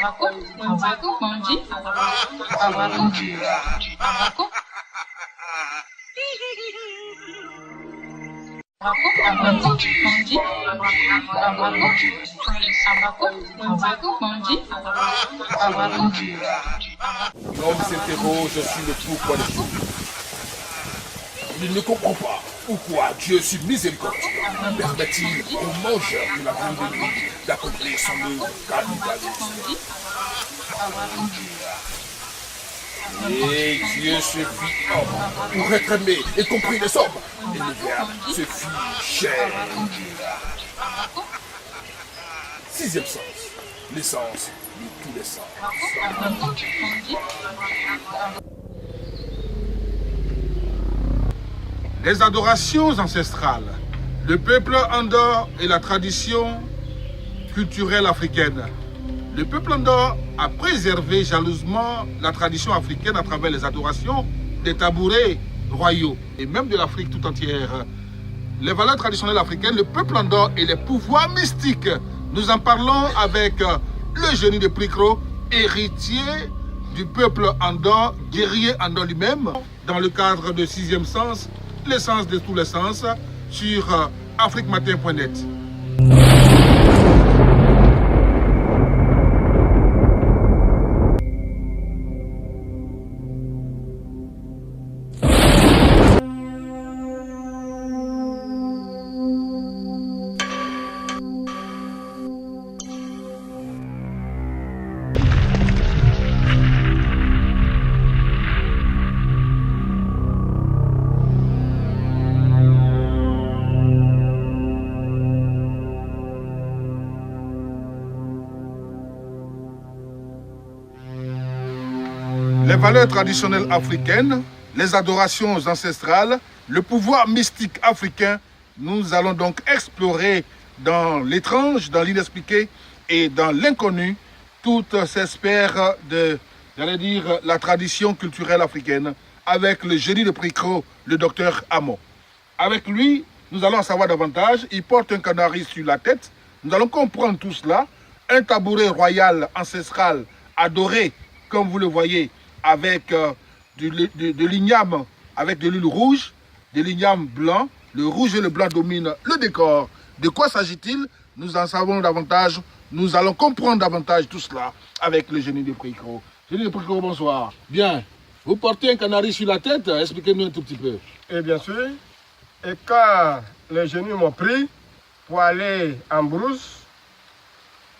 L'homme s'interroge sur le pourquoi des choses. Il ne comprend pas pourquoi Dieu, si miséricordieux, permet-il aux mangeurs de la viande de lui d'accomplir son œuvre capitale. Et Dieu se fit homme pour être aimé et compris des hommes. Et le Verbe se fit chair. Sixième sens, l'essence de tous les sens. Les adorations ancestrales, le peuple Andor et la tradition culturelle africaine. Le peuple Andor a préservé jalousement la tradition africaine à travers les adorations des tabourets royaux et même de l'Afrique tout entière. Les valeurs traditionnelles africaines, le peuple Andor et les pouvoirs mystiques. Nous en parlons avec le génie de Pricro, héritier du peuple Andor, guerrier Andor lui-même, dans le cadre de sixième sens, l'essence de tous les sens, sur afriquematin.net. Les valeurs traditionnelles africaines, les adorations ancestrales, le pouvoir mystique africain, nous allons donc explorer dans l'étrange, dans l'inexpliqué et dans l'inconnu toutes ces sphères de, j'allais dire, la tradition culturelle africaine avec le génie de Pricro, le docteur Amon. Avec lui, nous allons en savoir davantage. Il porte un canari sur la tête. Nous allons comprendre tout cela. Un tabouret royal ancestral adoré, comme vous le voyez, avec de l'igname, avec de l'huile rouge, de l'igname blanc. Le rouge et le blanc dominent le décor. De quoi s'agit-il? Nous en savons davantage. Nous allons comprendre davantage tout cela avec le génie de Pricro. Génie de Pricro, bonsoir. Bien. Vous portez un canari sur la tête. Expliquez-nous un tout petit peu. Et bien sûr. Et quand les génies m'ont pris pour aller en brousse,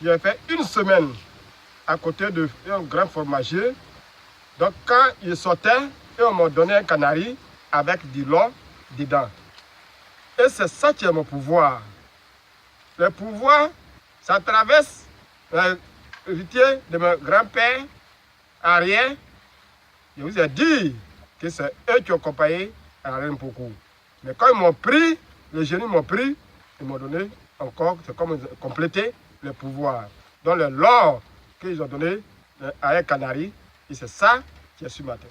j'ai fait une semaine à côté d'un grand fromager. Donc quand il sortait, ils m'ont donné un canari avec du lait dedans. Et c'est ça qui est mon pouvoir. Le pouvoir, ça traverse l'héritier de mon grand-père arrière. Je vous ai dit que c'est eux qui ont accompagné à Reine Poko. Mais quand ils m'ont pris, les génies m'ont pris, ils m'ont donné encore, c'est comme compléter le pouvoir. Donc le lore qu'ils ont donné à un canari, et c'est ça qui est sur ma tête.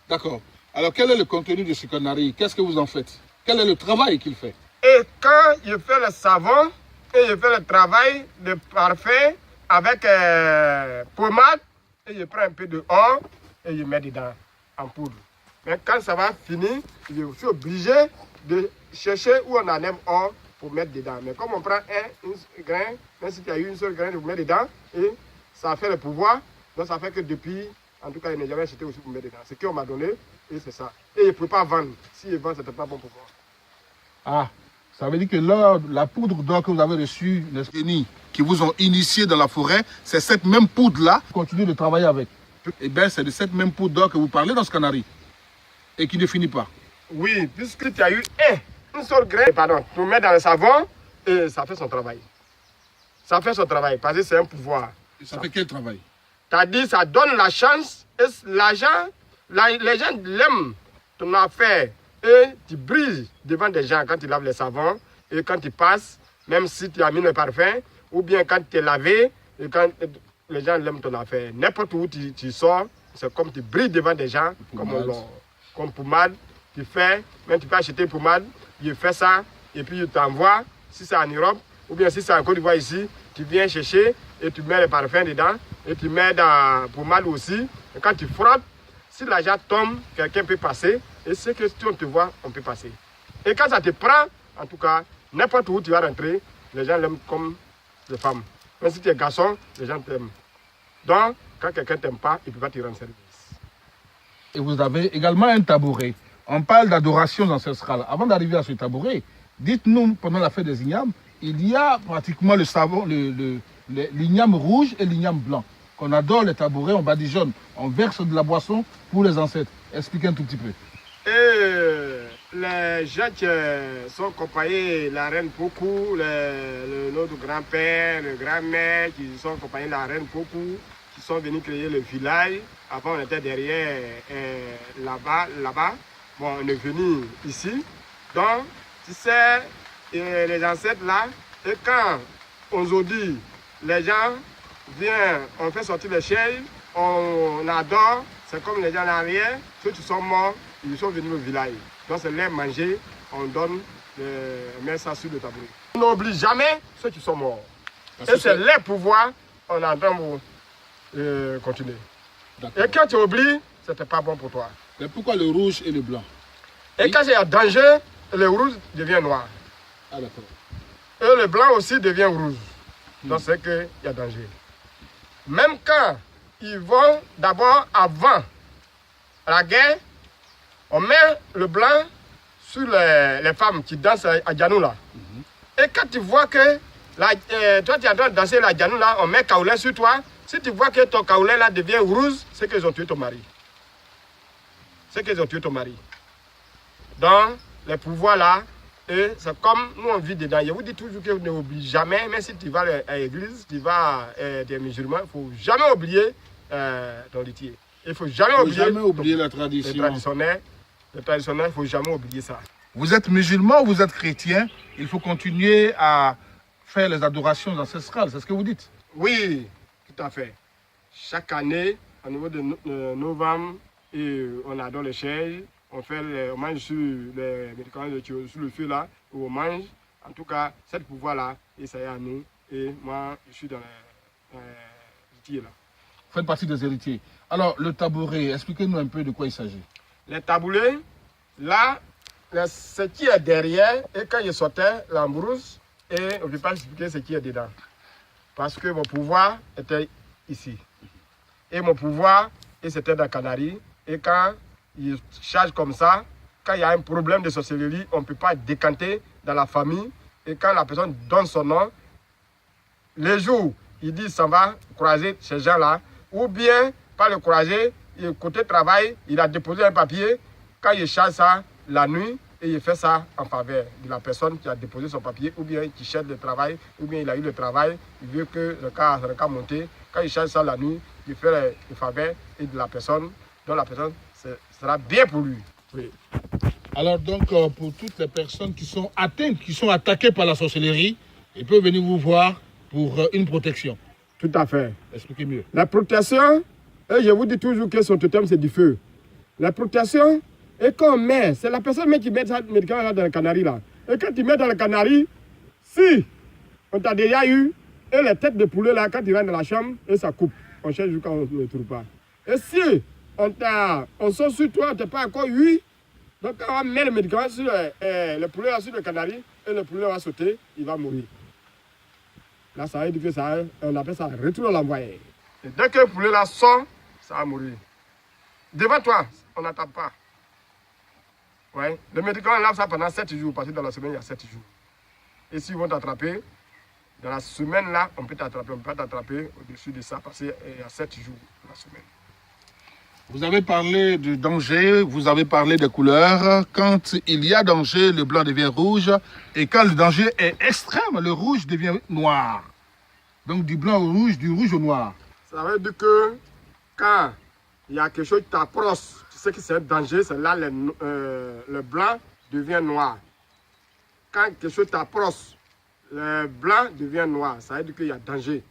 D'accord. Alors quel est le contenu de ce canari? Qu'est-ce que vous en faites? Quel est le travail qu'il fait? Et quand je fais le savon, et je fais le travail de parfum avec pommade, et je prends un peu de or et je mets dedans en poudre. Mais quand ça va finir, je suis obligé de chercher où on en aime or pour mettre dedans. Mais comme on prend un grain, même si tu as eu une seule graine, vous mettez dedans et ça fait le pouvoir. Donc ça fait que depuis, en tout cas, il n'est jamais acheté aussi pour mettre dedans. Ce qu'on m'a donné, et c'est ça. Et je ne peux pas vendre. Si je vends, ce n'était pas bon pour moi. Ah, ça veut dire que l'or, la poudre d'or que vous avez reçue, les génies qui vous ont initié dans la forêt, c'est cette même poudre-là, continuez de travailler avec. Et bien, c'est de cette même poudre d'or que vous parlez dans ce canari. Et qui ne finit pas. Oui, puisque tu as eu une seule graine, pardon, tu mets dans le savon et ça fait son travail. Ça fait son travail parce que c'est un pouvoir. Et ça fait quel travail? C'est-à-dire, ça donne la chance et l'argent, les gens l'aiment ton affaire et tu brilles devant des gens quand tu laves les savons et quand tu passes, même si tu as mis le parfum ou bien quand tu es lavé et quand les gens l'aiment ton affaire. N'importe où tu sors, c'est comme tu brilles devant des gens, comme pommade, tu fais, même tu peux acheter pommade, je fais ça, et puis je t'envoie, si c'est en Europe, ou bien si c'est en Côte d'Ivoire ici, tu viens chercher, et tu mets les parfums dedans, et tu mets dans pommade aussi. Et quand tu frottes, si l'argent tombe, quelqu'un peut passer. Et ce que si on te voit, on peut passer. Et quand ça te prend, en tout cas, n'importe où tu vas rentrer, les gens l'aiment comme les femmes. Même si tu es garçon, les gens t'aiment. Donc, quand quelqu'un ne t'aime pas, il ne peut pas te rendre service. Et vous avez également un tabouret. On parle d'adoration ancestrale. Avant d'arriver à ce tabouret, dites-nous, pendant la fête des ignames, il y a pratiquement le savon, l'igname rouge et l'igname blanc. Qu'on adore les tabourets, on badigeonne, on verse de la boisson pour les ancêtres. Expliquez un tout petit peu. Et les gens qui sont accompagnés la reine Pokou, notre grand-père, le grand-mère, qui sont accompagnés la reine Pokou, qui sont venus créer le village. Avant, on était derrière, là-bas. Bon, on est venu ici. Donc, tu sais, les ancêtres là, et quand aujourd'hui, les gens viennent, on fait sortir les chaises, on adore, c'est comme les gens en arrière, ceux qui sont morts, ils sont venus au village. Donc, c'est les manger, on donne, on met ça sur le tabouret. On n'oublie jamais ceux qui sont morts. Et c'est les pouvoirs, on entend pour continuer. Et quand tu oublies, ce n'était pas bon pour toi. Mais pourquoi le rouge et le blanc? Et quand il y a danger, le rouge devient noir. Ah d'accord. Et le blanc aussi devient rouge. Donc c'est qu'il y a danger. Même quand ils vont d'abord avant la guerre, on met le blanc sur les femmes qui dansent à Djanou là. Et quand tu vois que toi tu es en train de danser la Djanou là, on met kaoulé sur toi. Si tu vois que ton kaoulé là devient rouge, c'est qu'ils ont tué ton mari. C'est qu'ils ont tué ton mari. Donc, les là, et c'est comme nous on vit dedans. Je vous dis toujours que vous n'oubliez jamais, même si tu vas à l'église, tu vas des musulmans, il ne faut jamais oublier ton litier. Il ne faut jamais oublier la tradition. Le traditionnel, il ne faut jamais oublier ça. Vous êtes musulman ou vous êtes chrétien, il faut continuer à faire les adorations ancestrales, c'est ce que vous dites? Oui, tout à fait. Chaque année, au niveau de novembre, on adore les chaises. On mange sur les médicaments sur le feu là, où on mange. En tout cas, cette pouvoir-là, et ça y est à nous. Et moi, je suis dans les héritiers là. Vous faites partie des héritiers. Alors, le tabouret, expliquez-nous un peu de quoi il s'agit. Les tabourets, là, ce qui est derrière, et quand je sortais l'embrousse, et on ne peut pas expliquer ce qui est dedans. Parce que mon pouvoir était ici. Et mon pouvoir, c'était dans Canaries. Et quand il charge comme ça, quand il y a un problème de sorcellerie, on ne peut pas décanter dans la famille. Et quand la personne donne son nom, les jours, il dit ça va croiser ces gens-là. Ou bien, pas le croiser, côté travail, il a déposé un papier. Quand il charge ça la nuit, et il fait ça en faveur de la personne qui a déposé son papier, ou bien qui cherche le travail, ou bien il a eu le travail, il veut que le cas monte. Quand il charge ça la nuit, il fait le faveur et de la personne, dont la personne sera bien pour lui. Oui. Alors donc, pour toutes les personnes qui sont atteintes, qui sont attaquées par la sorcellerie, ils peuvent venir vous voir pour une protection. Tout à fait. Expliquez mieux. La protection, et je vous dis toujours que son totem, c'est du feu. La protection, et quand on met, c'est la personne même qui met ça médicament là dans le canari là. Et quand tu mets dans le canari, si on t'a déjà eu, et les têtes de poulet là, quand tu rentres dans la chambre, et ça coupe. On cherche jusqu'à on ne le trouve pas. Et si on sort sur toi, on ne t'a pas encore eu, donc quand on met le médicament sur le poulet là, sur le canari, et le poulet va sauter, il va mourir. Là, ça veut dire que ça, on appelle ça retour à l'envoyé. Et dès que le poulet là sort, ça va mourir. Devant toi, on n'attend pas. Ouais. Le médicament là, ça pendant 7 jours, parce que dans la semaine, il y a 7 jours. Et s'ils vont t'attraper, dans la semaine là, on peut t'attraper, on peut pas t'attraper au-dessus de ça, parce qu'il y a 7 jours dans la semaine. Vous avez parlé du danger, vous avez parlé des couleurs. Quand il y a danger, le blanc devient rouge. Et quand le danger est extrême, le rouge devient noir. Donc du blanc au rouge, du rouge au noir. Ça veut dire que quand il y a quelque chose qui t'approche, tu sais que c'est un danger, c'est là le blanc devient noir. Quand quelque chose t'approche, le blanc devient noir. Ça veut dire qu'il y a danger.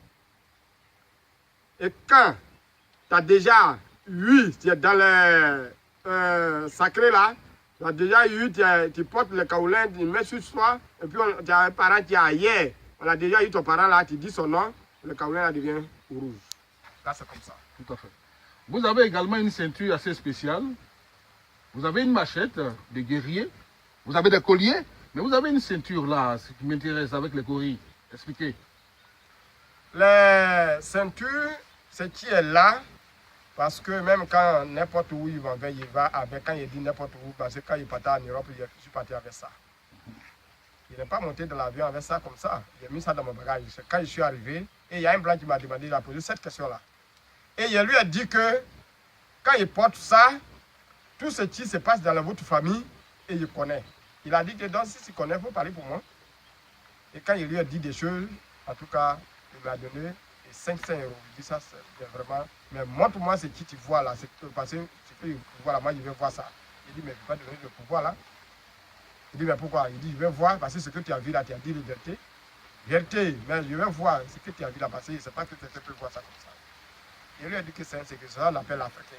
Et quand tu as déjà eu, tu es dans le sacré là, tu as déjà eu, tu portes le kaoulin, tu mets sur toi, et puis tu as un parent qui est ailleurs. On a déjà eu ton parent là, tu dis son nom, le Cameroun devient rouge. Là, c'est comme ça. Tout à fait. Vous avez également une ceinture assez spéciale. Vous avez une machette de guerrier. Vous avez des colliers. Mais vous avez une ceinture là, ce qui m'intéresse avec les coris. Expliquez. Les ceintures, ce qui est là, parce que même quand n'importe où il va avec, quand il dit n'importe où, parce que quand il partait en Europe, je suis parti avec ça. Il n'est pas monté dans l'avion avec ça comme ça. J'ai mis ça dans mon bagage. Quand je suis arrivé, et il y a un blanc qui m'a demandé, il a posé cette question-là. Et je lui ai dit que quand il porte ça, tout ce qui se passe dans votre famille, et il connaît. Il a dit que donc, si tu connais, il faut parler pour moi. Et quand il lui a dit des choses, en tout cas, il m'a donné 500 €. Il dit ça, c'est vraiment. Mais montre-moi ce que tu vois là. Parce que voilà, moi je vais voir ça. Il dit, mais je ne vais pas donner le pouvoir là. Il dit, mais pourquoi? Il dit, je vais voir parce que ce que tu as vu là, tu as dit liberté. Vérité, mais je vais voir ce que tu as vu là parce que je ne sais pas que tu peux voir ça comme ça. Il lui a dit que c'est ça, on appelle l'Africain.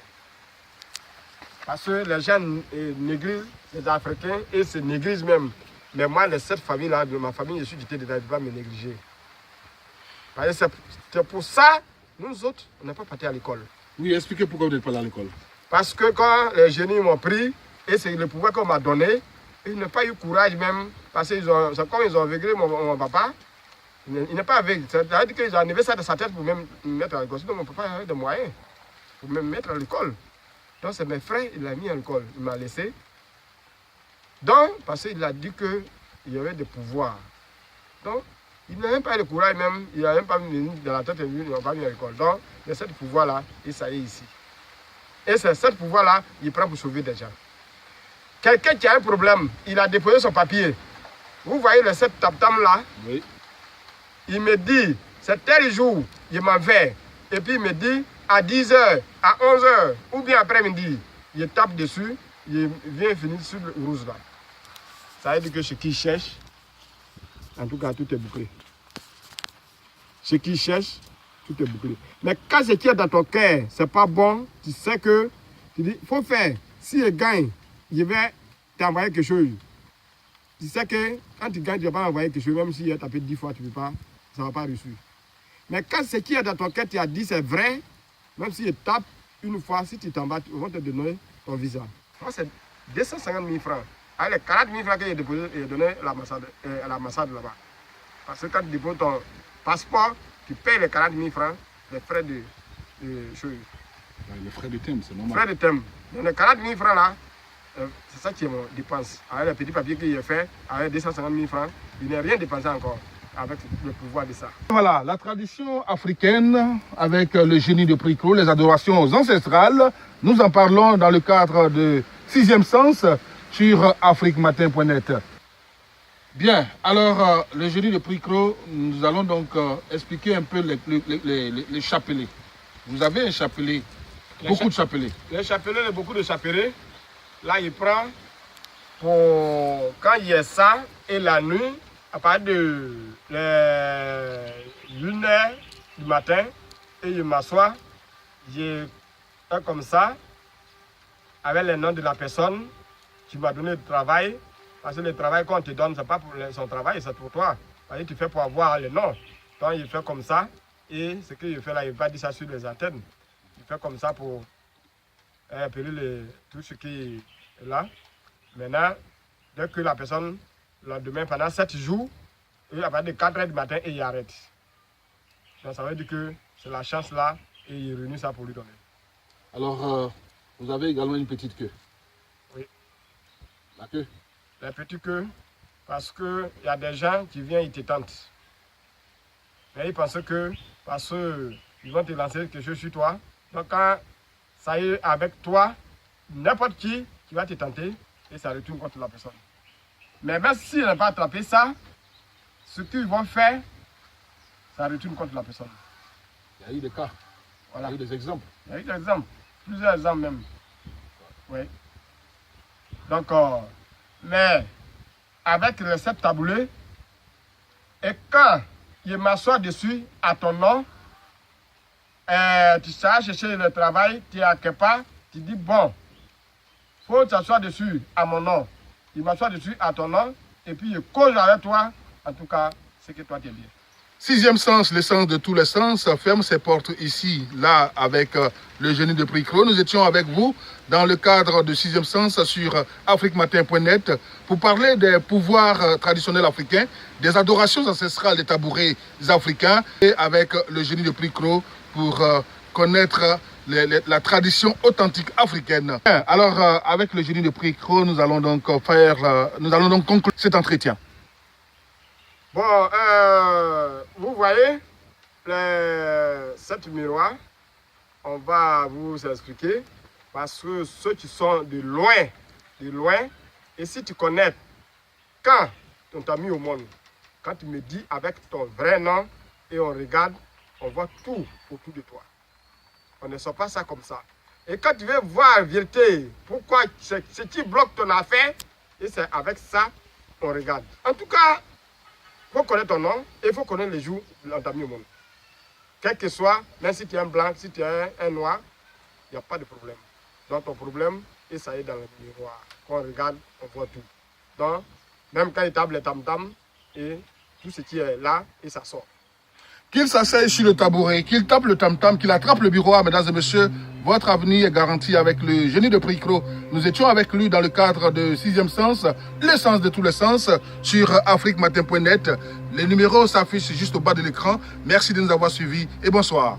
Parce que les gens négligent les Africains et se négligent même. Mais moi, les 7 familles là, de ma famille, je suis du Tédé, je ne vais pas me négliger. C'est pour ça, nous autres, on n'est pas partis à l'école. Oui, expliquez pourquoi vous n'êtes pas allé à l'école. Parce que quand les génies m'ont pris, et c'est le pouvoir qu'on m'a donné, ils n'ont pas eu courage même, parce qu'ils ont, c'est comme ils ont aveuglé mon papa, il n'est pas aveugle. C'est-à-dire qu'ils ont enlevé ça de sa tête pour même me mettre à l'école. Sinon, mon papa avait des moyens pour me mettre à l'école. Donc, c'est mes frères, il l'a mis à l'école, il m'a laissé. Donc, parce qu'il a dit qu'il y avait des pouvoirs. Donc, il n'a même pas eu le courage même, il n'a même pas mis dans la tête, il n'a pas mis à l'école. Donc, il y a ce pouvoir-là, et ça y est ici. Et c'est ce pouvoir-là, il prend pour sauver des gens. Quelqu'un qui a un problème, il a déposé son papier. Vous voyez le 7 tam-tam là? Oui. Il me dit, c'est tel jour, il m'en fait. Et puis il me dit, à 10 h, à 11 h, ou bien après-midi, il tape dessus, il vient finir sur le rouge là. Ça veut dire que ce qu'il cherche, en tout cas, tout est bouclé. Ce qu'il cherche, tout est bouclé. Mais quand ce qui est dans ton cœur, c'est pas bon, tu sais que, tu dis, il faut faire. Si il gagne, je vais t'envoyer quelque chose. Tu sais que quand tu gagnes, tu ne vas pas envoyer quelque chose, même s'il a tapé 10 fois, tu ne peux pas, ça ne va pas réussir. Mais quand ce qui est dans ton cœur, tu as dit c'est vrai, même s'il tape une fois, si tu t'en bats, ils vont te donner ton visa. Moi, c'est 250 000 francs. Avec les 40 000 francs que j'ai déposé, j'ai donné à l'ambassade là-bas. Parce que quand tu déposes ton passeport, tu payes les 40 000 francs, les frais de choses. Les frais de thème, c'est normal. Frais de thème. Donc les 40 000 francs là, c'est ça qui est mon dépense. Avec les petits papiers que j'ai fait, avec 250 000 francs, il n'a rien dépensé encore avec le pouvoir de ça. Voilà, la tradition africaine avec le génie de Pricot, les adorations ancestrales. Nous en parlons dans le cadre de 6e sens sur afriquematin.net. Bien, alors le génie de Pricot, nous allons donc expliquer un peu les chapelets. Vous avez un chapelet, beaucoup de chapelets. Les chapelets, il y a beaucoup de chapelets. Là, il prend pour quand il y a ça et la nuit, à partir de 1 h du matin, et je m'assois, je fais comme ça, avec le nom de la personne qui m'a donné le travail. Parce que le travail qu'on te donne, ce n'est pas pour son travail, c'est pour toi. Parce que tu fais pour avoir le nom. Donc, il fait comme ça. Et ce qu'il fait là, il ne va pas dire ça sur les antennes. Il fait comme ça pour appeler tout ce qui est là. Maintenant, dès que la personne, le lendemain, pendant 7 jours, et à partir de 4 h du matin, et il arrête. Donc, ça veut dire que c'est la chance là, et il réunit ça pour lui donner. Alors, vous avez également une petite queue. Oui. La queue? La petite queue, parce qu'il y a des gens qui viennent, ils te tentent. Mais ils pensent que, parce qu'ils vont te lancer quelque chose sur toi, donc quand ça y est avec toi, n'importe qui va te tenter, et ça retourne contre la personne. Mais même s'ils n'ont pas attrapé ça, ce qu'ils vont faire, ça retourne contre la personne. Il y a eu des cas, Voilà. il y a eu des exemples. Il y a eu des exemples, plusieurs exemples même. Oui. Donc, mais avec les 7 taboulés, et quand il m'assoit dessus à ton nom, tu sais chercher le travail, tu es à quelque part, tu dis bon, il faut t'asseoir dessus à mon nom. Il m'assoit dessus à ton nom, et puis il cause avec toi, en tout cas, c'est que toi tu es bien. Sixième sens, le sens de tous les sens, ferme ses portes ici, là, avec le génie de Pricro. Nous étions avec vous dans le cadre de Sixième sens sur afriquematin.net pour parler des pouvoirs traditionnels africains, des adorations ancestrales des tabourets africains et avec le génie de Pricro pour connaître la tradition authentique africaine. Alors, avec le génie de Pricro, nous allons donc conclure cet entretien. Bon, vous voyez, cette miroir, on va vous expliquer, parce que ceux qui sont de loin, et si tu connais, quand on t'a mis au monde, quand tu me dis avec ton vrai nom, et on regarde, on voit tout autour de toi. On ne sort pas ça comme ça. Et quand tu veux voir la vérité, pourquoi ce qui bloque ton affaire, et c'est avec ça qu'on regarde. En tout cas, il faut connaître ton nom et il faut connaître les jours où on t'a mis au monde. Quel que soit, même si tu es un blanc, si tu es un noir, il n'y a pas de problème. Donc ton problème, et ça est dans le miroir. Quand on regarde, on voit tout. Donc, même quand il tape les tam-tam, et tout ce qui est là, et ça sort. Qu'il s'asseye sur le tabouret, qu'il tape le tam-tam, qu'il attrape le bureau, mesdames et messieurs, votre avenir est garanti avec le génie de Pricro. Nous étions avec lui dans le cadre de Sixième Sens, le sens de tous les sens, sur afriquematin.net. Les numéros s'affichent juste au bas de l'écran. Merci de nous avoir suivis et bonsoir.